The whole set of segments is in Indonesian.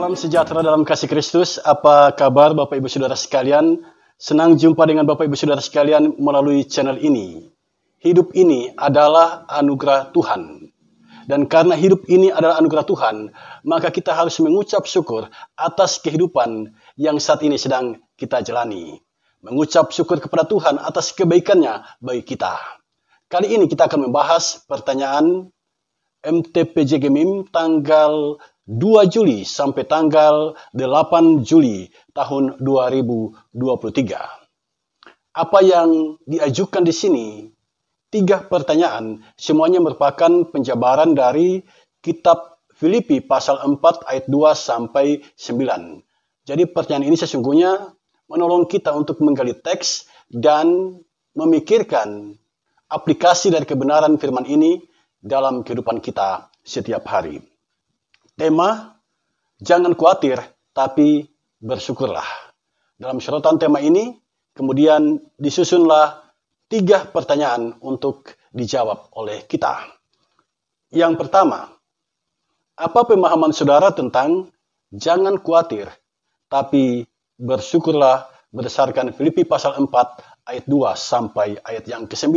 Salam sejahtera dalam kasih Kristus. Apa kabar Bapak Ibu Saudara sekalian? Senang jumpa dengan Bapak Ibu Saudara sekalian melalui channel ini. Hidup ini adalah anugerah Tuhan. Dan karena hidup ini adalah anugerah Tuhan, maka kita harus mengucap syukur atas kehidupan yang saat ini sedang kita jalani. Mengucap syukur kepada Tuhan atas kebaikannya bagi kita. Kali ini kita akan membahas pertanyaan MTPJ Gemim tanggal 2 Juli sampai tanggal 8 Juli tahun 2023. Apa yang diajukan di sini? 3 pertanyaan, semuanya merupakan penjabaran dari kitab Filipi pasal 4 ayat 2 sampai 9. Jadi pertanyaan ini sesungguhnya menolong kita untuk menggali teks dan memikirkan aplikasi dari kebenaran firman ini dalam kehidupan kita setiap hari. Tema, jangan khawatir, tapi bersyukurlah. Dalam sorotan tema ini, kemudian disusunlah 3 pertanyaan untuk dijawab oleh kita. Yang pertama, apa pemahaman saudara tentang jangan khawatir, tapi bersyukurlah berdasarkan Filipi pasal 4 ayat 2 sampai ayat yang ke-9.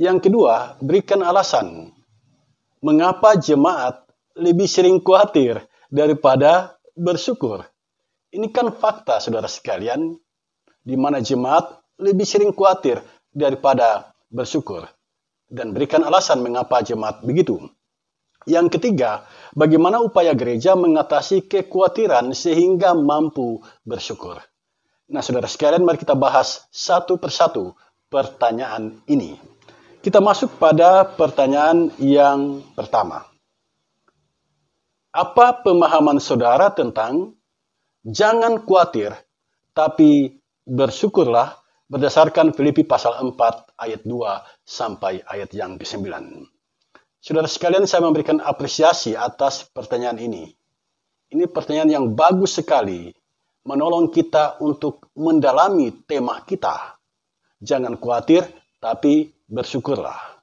Yang kedua, berikan alasan mengapa jemaat lebih sering khawatir daripada bersyukur. Ini kan fakta saudara sekalian, di mana jemaat lebih sering khawatir daripada bersyukur. Dan berikan alasan mengapa jemaat begitu. Yang ketiga, bagaimana upaya gereja mengatasi kekhawatiran sehingga mampu bersyukur. Nah saudara sekalian, mari kita bahas satu persatu pertanyaan ini. Kita masuk pada pertanyaan yang pertama. Apa pemahaman saudara tentang jangan khawatir, tapi bersyukurlah berdasarkan Filipi pasal 4 ayat 2 sampai ayat yang ke-9. Saudara sekalian, saya memberikan apresiasi atas pertanyaan ini. Ini pertanyaan yang bagus sekali, menolong kita untuk mendalami tema kita. Jangan khawatir, tapi bersyukurlah.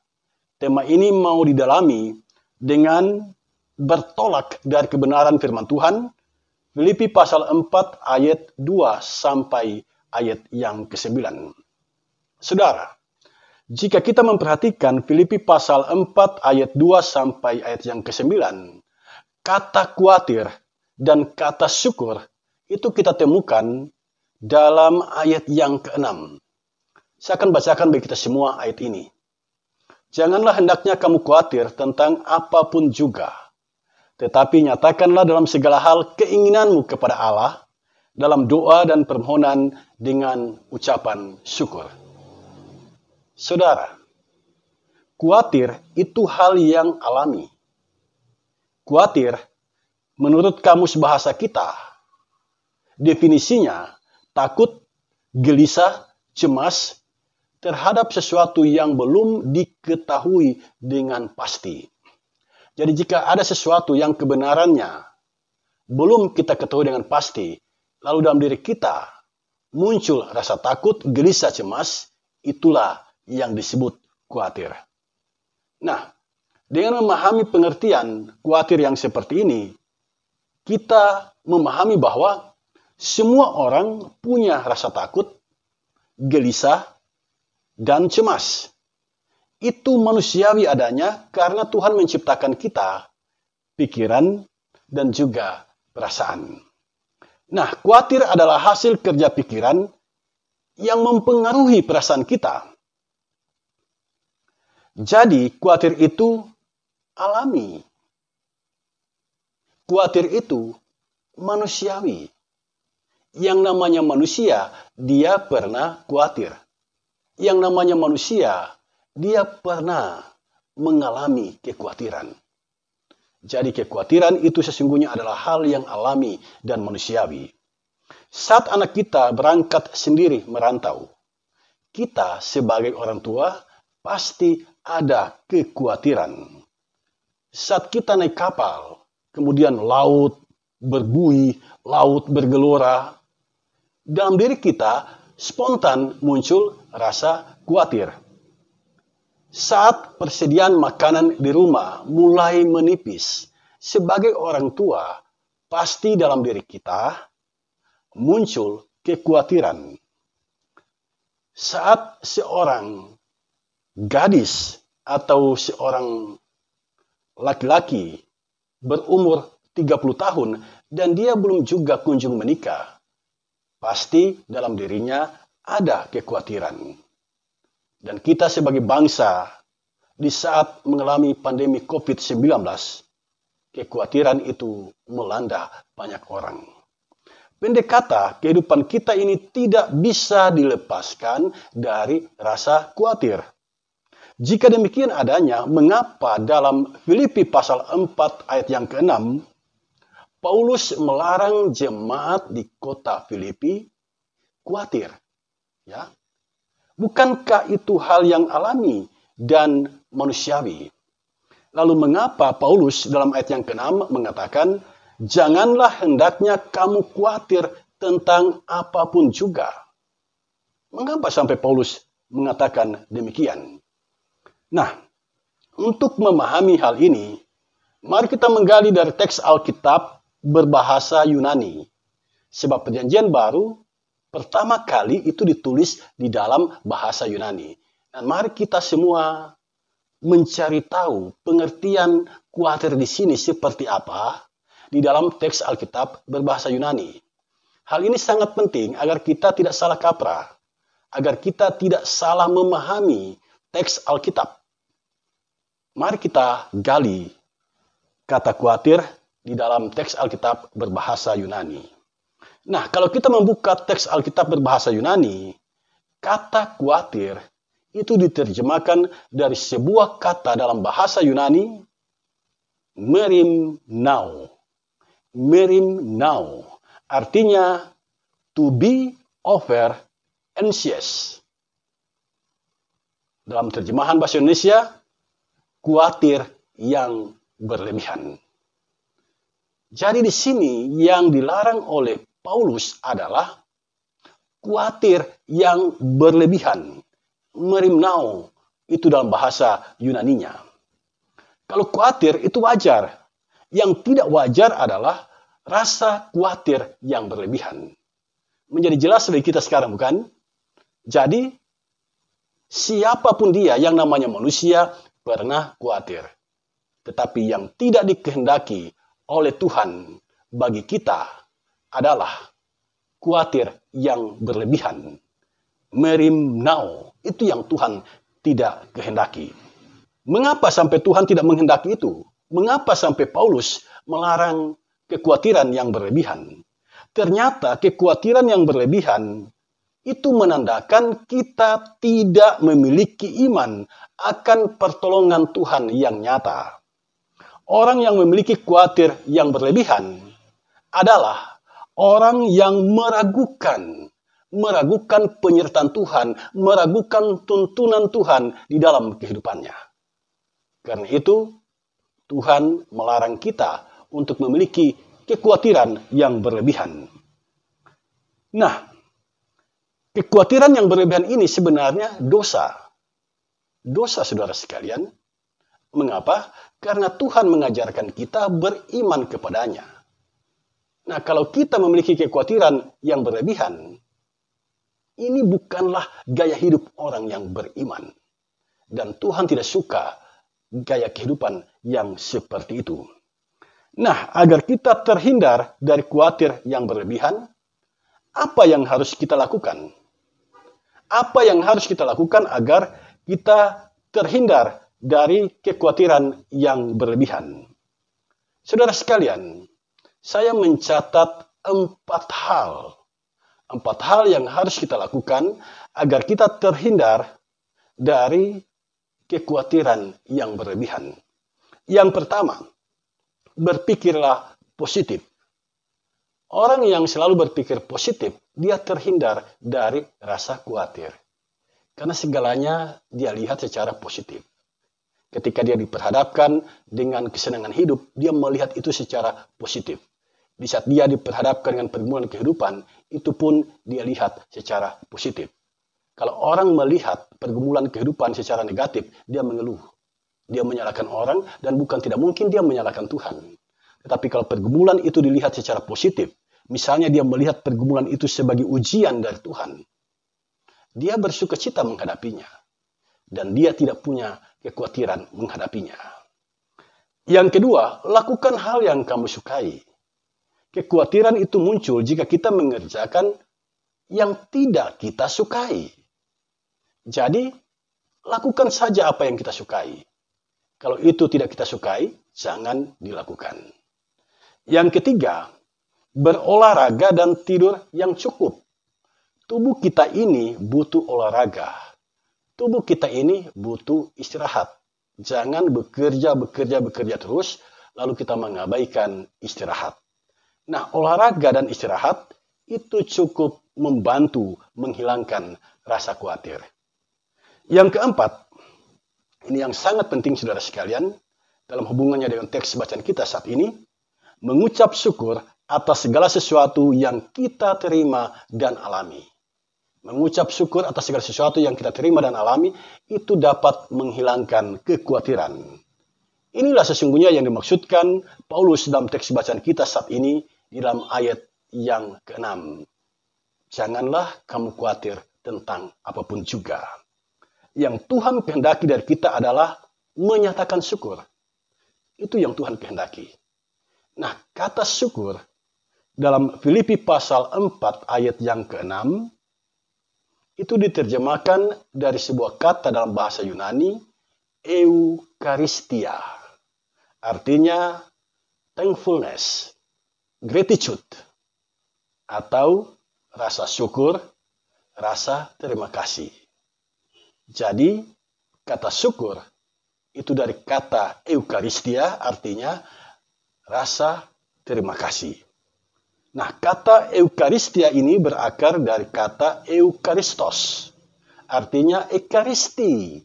Tema ini mau didalami dengan bertolak dari kebenaran firman Tuhan, Filipi pasal 4 ayat 2 sampai ayat yang ke-9. Saudara, jika kita memperhatikan Filipi pasal 4 ayat 2 sampai ayat yang ke-9, kata khawatir dan kata syukur itu kita temukan dalam ayat yang ke-6. Saya akan bacakan bagi kita semua ayat ini. Janganlah hendaknya kamu khawatir tentang apapun juga, tetapi nyatakanlah dalam segala hal keinginanmu kepada Allah, dalam doa dan permohonan dengan ucapan syukur. Saudara, khawatir itu hal yang alami. Khawatir, menurut kamus bahasa kita, definisinya takut, gelisah, cemas terhadap sesuatu yang belum diketahui dengan pasti. Jadi jika ada sesuatu yang kebenarannya belum kita ketahui dengan pasti, lalu dalam diri kita muncul rasa takut, gelisah, cemas, itulah yang disebut khawatir. Nah, dengan memahami pengertian khawatir yang seperti ini, kita memahami bahwa semua orang punya rasa takut, gelisah, dan cemas. Itu manusiawi adanya karena Tuhan menciptakan kita, pikiran, dan juga perasaan. Nah, khawatir adalah hasil kerja pikiran yang mempengaruhi perasaan kita. Jadi, khawatir itu alami. Khawatir itu manusiawi. Yang namanya manusia, dia pernah khawatir. Yang namanya manusia, dia pernah mengalami kekhawatiran. Jadi kekhawatiran itu sesungguhnya adalah hal yang alami dan manusiawi. Saat anak kita berangkat sendiri merantau, kita sebagai orang tua pasti ada kekhawatiran. Saat kita naik kapal, kemudian laut berbuih, laut bergelora, dalam diri kita spontan muncul rasa khawatir. Saat persediaan makanan di rumah mulai menipis, sebagai orang tua, pasti dalam diri kita muncul kekhawatiran. Saat seorang gadis atau seorang laki-laki berumur 30 tahun dan dia belum juga kunjung menikah, pasti dalam dirinya ada kekhawatiran. Dan kita sebagai bangsa, di saat mengalami pandemi COVID-19, kekhawatiran itu melanda banyak orang. Pendek kata, kehidupan kita ini tidak bisa dilepaskan dari rasa khawatir. Jika demikian adanya, mengapa dalam Filipi pasal 4 ayat yang ke-6, Paulus melarang jemaat di kota Filipi khawatir? Ya. Bukankah itu hal yang alami dan manusiawi? Lalu mengapa Paulus dalam ayat yang ke-6 mengatakan, janganlah hendaknya kamu khawatir tentang apapun juga? Mengapa sampai Paulus mengatakan demikian? Nah, untuk memahami hal ini, mari kita menggali dari teks Alkitab berbahasa Yunani. Sebab perjanjian baru pertama kali itu ditulis di dalam bahasa Yunani. Dan mari kita semua mencari tahu pengertian khawatir di sini seperti apa di dalam teks Alkitab berbahasa Yunani. Hal ini sangat penting agar kita tidak salah kaprah, agar kita tidak salah memahami teks Alkitab. Mari kita gali kata khawatir di dalam teks Alkitab berbahasa Yunani. Nah, kalau kita membuka teks Alkitab berbahasa Yunani, kata khawatir itu diterjemahkan dari sebuah kata dalam bahasa Yunani, merimnao. Merimnao artinya to be over anxious. Dalam terjemahan bahasa Indonesia, khawatir yang berlebihan. Jadi di sini yang dilarang oleh Paulus adalah khawatir yang berlebihan. Merimnao itu dalam bahasa Yunaninya. Kalau khawatir itu wajar. Yang tidak wajar adalah rasa khawatir yang berlebihan. Menjadi jelas bagi kita sekarang, bukan? Jadi siapapun dia yang namanya manusia pernah khawatir. Tetapi yang tidak dikehendaki oleh Tuhan bagi kita adalah khawatir yang berlebihan. Merimnao, itu yang Tuhan tidak kehendaki. Mengapa sampai Tuhan tidak menghendaki itu? Mengapa sampai Paulus melarang kekhawatiran yang berlebihan? Ternyata kekhawatiran yang berlebihan itu menandakan kita tidak memiliki iman akan pertolongan Tuhan yang nyata. Orang yang memiliki khawatir yang berlebihan adalah orang yang meragukan penyertaan Tuhan, meragukan tuntunan Tuhan di dalam kehidupannya. Karena itu, Tuhan melarang kita untuk memiliki kekhawatiran yang berlebihan. Nah, kekhawatiran yang berlebihan ini sebenarnya dosa. Dosa, saudara sekalian. Mengapa? Karena Tuhan mengajarkan kita beriman kepadanya. Nah, kalau kita memiliki kekhawatiran yang berlebihan, ini bukanlah gaya hidup orang yang beriman. Dan Tuhan tidak suka gaya kehidupan yang seperti itu. Nah, agar kita terhindar dari khawatir yang berlebihan, apa yang harus kita lakukan? Apa yang harus kita lakukan agar kita terhindar dari kekhawatiran yang berlebihan? Saudara sekalian, saya mencatat 4 hal. 4 hal yang harus kita lakukan agar kita terhindar dari kekhawatiran yang berlebihan. Yang pertama, berpikirlah positif. Orang yang selalu berpikir positif, dia terhindar dari rasa khawatir. Karena segalanya dia lihat secara positif. Ketika dia diperhadapkan dengan kesenangan hidup, dia melihat itu secara positif. Di saat dia diperhadapkan dengan pergumulan kehidupan, itu pun dia lihat secara positif. Kalau orang melihat pergumulan kehidupan secara negatif, dia mengeluh. Dia menyalahkan orang dan bukan tidak mungkin dia menyalahkan Tuhan. Tetapi kalau pergumulan itu dilihat secara positif, misalnya dia melihat pergumulan itu sebagai ujian dari Tuhan, dia bersukacita menghadapinya. Dan dia tidak punya kekhawatiran menghadapinya. Yang kedua, lakukan hal yang kamu sukai. Kekhawatiran itu muncul jika kita mengerjakan yang tidak kita sukai. Jadi, lakukan saja apa yang kita sukai. Kalau itu tidak kita sukai, jangan dilakukan. Yang ketiga, berolahraga dan tidur yang cukup. Tubuh kita ini butuh olahraga. Tubuh kita ini butuh istirahat. Jangan bekerja terus, lalu kita mengabaikan istirahat. Nah, olahraga dan istirahat itu cukup membantu menghilangkan rasa khawatir. Yang keempat, ini yang sangat penting saudara sekalian, dalam hubungannya dengan teks bacaan kita saat ini, mengucap syukur atas segala sesuatu yang kita terima dan alami. Mengucap syukur atas segala sesuatu yang kita terima dan alami, itu dapat menghilangkan kekhawatiran. Inilah sesungguhnya yang dimaksudkan Paulus dalam teks bacaan kita saat ini di dalam ayat yang ke-6. Janganlah kamu khawatir tentang apapun juga. Yang Tuhan kehendaki dari kita adalah menyatakan syukur. Itu yang Tuhan kehendaki. Nah, kata syukur dalam Filipi pasal 4 ayat yang ke-6, itu diterjemahkan dari sebuah kata dalam bahasa Yunani, eucharistia. Artinya thankfulness, gratitude, atau rasa syukur, rasa terima kasih. Jadi, kata syukur itu dari kata eucharistia, artinya rasa terima kasih. Nah, kata eucharistia ini berakar dari kata eucharistos, artinya ekaristi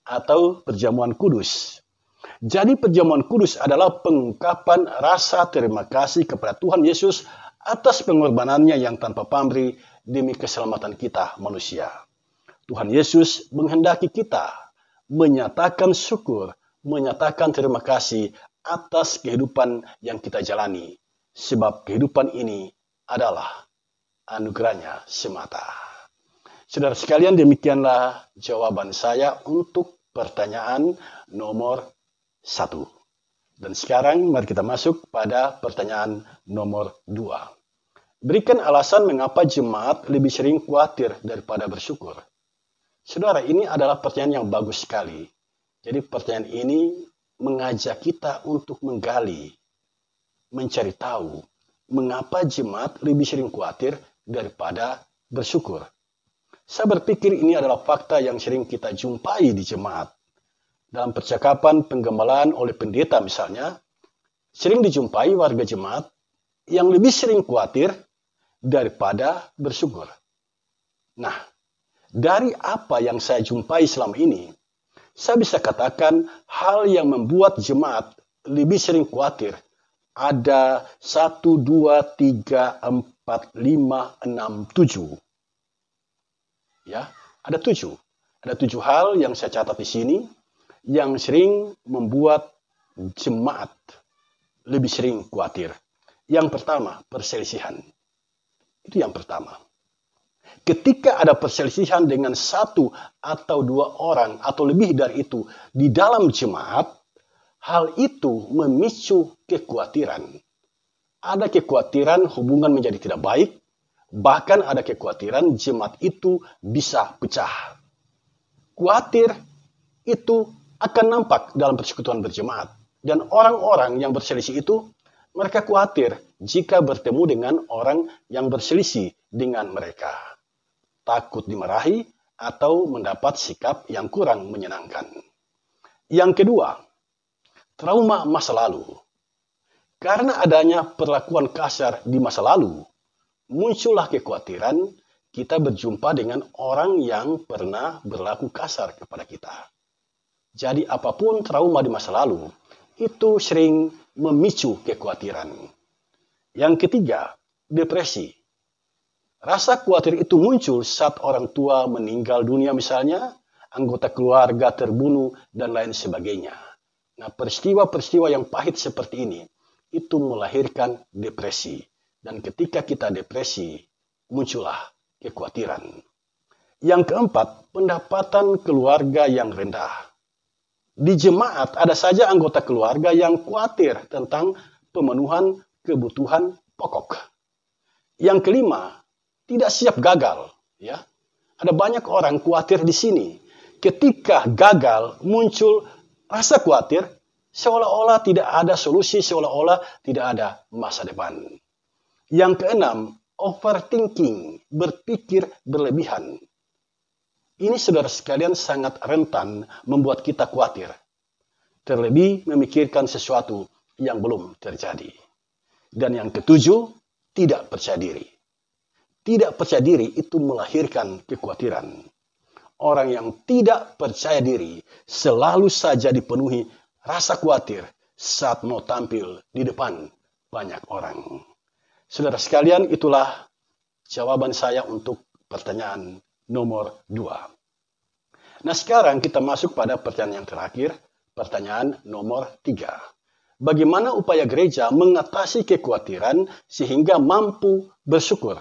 atau perjamuan kudus. Jadi perjamuan kudus adalah pengungkapan rasa terima kasih kepada Tuhan Yesus atas pengorbanannya yang tanpa pamrih demi keselamatan kita manusia. Tuhan Yesus menghendaki kita menyatakan syukur, menyatakan terima kasih atas kehidupan yang kita jalani. Sebab kehidupan ini adalah anugerahnya semata. Saudara sekalian, demikianlah jawaban saya untuk pertanyaan nomor 1. Dan sekarang mari kita masuk pada pertanyaan nomor 2. Berikan alasan mengapa jemaat lebih sering khawatir daripada bersyukur. Saudara, ini adalah pertanyaan yang bagus sekali. Jadi pertanyaan ini mengajak kita untuk menggali, mencari tahu mengapa jemaat lebih sering khawatir daripada bersyukur. Saya berpikir ini adalah fakta yang sering kita jumpai di jemaat. Dalam percakapan penggembalaan oleh pendeta misalnya, sering dijumpai warga jemaat yang lebih sering khawatir daripada bersyukur. Nah, dari apa yang saya jumpai selama ini, saya bisa katakan hal yang membuat jemaat lebih sering khawatir ada 1, 2, 3, 4, 5, 6, 7. Ya, ada 7. Ada 7 hal yang saya catat di sini yang sering membuat jemaat lebih sering khawatir. Yang pertama, perselisihan. Itu yang pertama. Ketika ada perselisihan dengan 1 atau 2 orang atau lebih dari itu di dalam jemaat, hal itu memicu kekhawatiran. Ada kekhawatiran hubungan menjadi tidak baik, bahkan ada kekhawatiran jemaat itu bisa pecah. Khawatir itu akan nampak dalam persekutuan berjemaat. Dan orang-orang yang berselisih itu, mereka khawatir jika bertemu dengan orang yang berselisih dengan mereka. Takut dimarahi atau mendapat sikap yang kurang menyenangkan. Yang kedua, trauma masa lalu. Karena adanya perlakuan kasar di masa lalu, muncullah kekhawatiran kita berjumpa dengan orang yang pernah berlaku kasar kepada kita. Jadi apapun trauma di masa lalu, itu sering memicu kekhawatiran. Yang ketiga, depresi. Rasa khawatir itu muncul saat orang tua meninggal dunia misalnya, anggota keluarga terbunuh, dan lain sebagainya. Nah, peristiwa-peristiwa yang pahit seperti ini itu melahirkan depresi. Dan ketika kita depresi, muncullah kekhawatiran. Yang keempat, pendapatan keluarga yang rendah. Di jemaat ada saja anggota keluarga yang khawatir tentang pemenuhan kebutuhan pokok. Yang kelima, tidak siap gagal. Ya, ada banyak orang khawatir di sini. Ketika gagal, muncul rasa khawatir, seolah-olah tidak ada solusi, seolah-olah tidak ada masa depan. Yang keenam, overthinking, berpikir berlebihan. Ini saudara sekalian sangat rentan membuat kita khawatir. Terlebih memikirkan sesuatu yang belum terjadi. Dan yang ketujuh, tidak percaya diri. Tidak percaya diri itu melahirkan kekhawatiran. Orang yang tidak percaya diri selalu saja dipenuhi rasa khawatir saat mau tampil di depan banyak orang. Saudara sekalian, itulah jawaban saya untuk pertanyaan nomor 2. Nah, sekarang kita masuk pada pertanyaan yang terakhir, pertanyaan nomor 3. Bagaimana upaya gereja mengatasi kekhawatiran sehingga mampu bersyukur?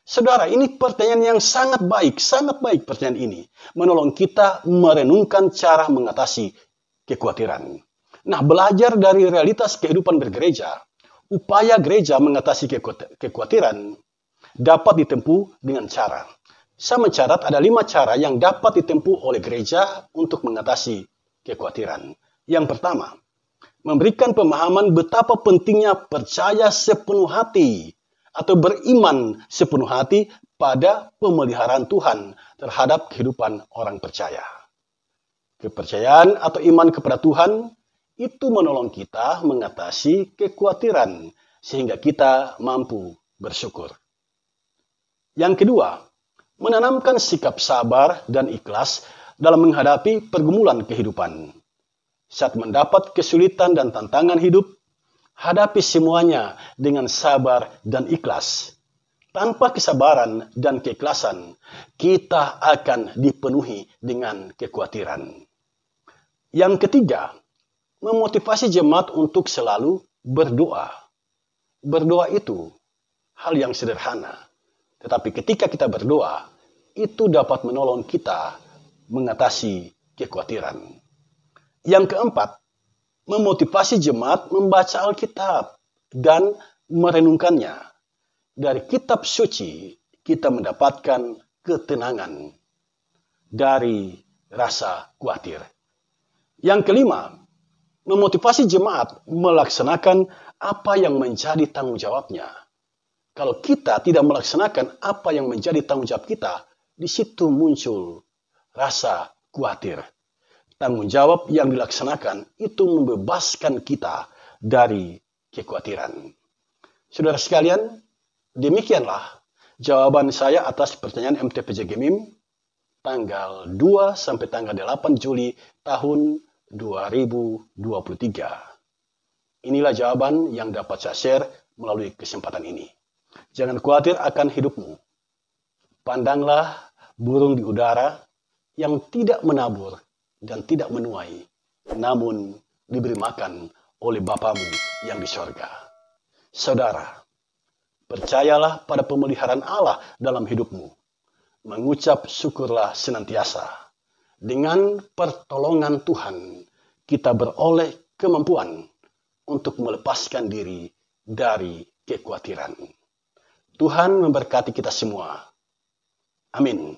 Saudara, ini pertanyaan yang sangat baik pertanyaan ini. Menolong kita merenungkan cara mengatasi kekhawatiran. Nah, belajar dari realitas kehidupan bergereja, upaya gereja mengatasi kekhawatiran dapat ditempuh dengan cara. Saya mencatat ada 5 cara yang dapat ditempuh oleh gereja untuk mengatasi kekhawatiran. Yang pertama, memberikan pemahaman betapa pentingnya percaya sepenuh hati atau beriman sepenuh hati pada pemeliharaan Tuhan terhadap kehidupan orang percaya. Kepercayaan atau iman kepada Tuhan itu menolong kita mengatasi kekhawatiran sehingga kita mampu bersyukur. Yang kedua, menanamkan sikap sabar dan ikhlas dalam menghadapi pergumulan kehidupan. Saat mendapat kesulitan dan tantangan hidup, hadapi semuanya dengan sabar dan ikhlas. Tanpa kesabaran dan keikhlasan, kita akan dipenuhi dengan kekhawatiran. Yang ketiga, memotivasi jemaat untuk selalu berdoa. Berdoa itu hal yang sederhana. Tetapi ketika kita berdoa, itu dapat menolong kita mengatasi kekhawatiran. Yang keempat, memotivasi jemaat membaca Alkitab dan merenungkannya. Dari kitab suci, kita mendapatkan ketenangan dari rasa khawatir. Yang kelima, memotivasi jemaat melaksanakan apa yang menjadi tanggung jawabnya. Kalau kita tidak melaksanakan apa yang menjadi tanggung jawab kita, di situ muncul rasa khawatir. Tanggung jawab yang dilaksanakan itu membebaskan kita dari kekhawatiran. Saudara sekalian, demikianlah jawaban saya atas pertanyaan MTPJ Gemim tanggal 2 sampai tanggal 8 Juli tahun 2023. Inilah jawaban yang dapat saya share melalui kesempatan ini. Jangan khawatir akan hidupmu. Pandanglah burung di udara yang tidak menabur dan tidak menuai, namun diberi makan oleh Bapamu yang di sorga. Saudara, percayalah pada pemeliharaan Allah dalam hidupmu. Mengucap syukurlah senantiasa. Dengan pertolongan Tuhan, kita beroleh kemampuan untuk melepaskan diri dari kekhawatiran. Tuhan memberkati kita semua. Amin.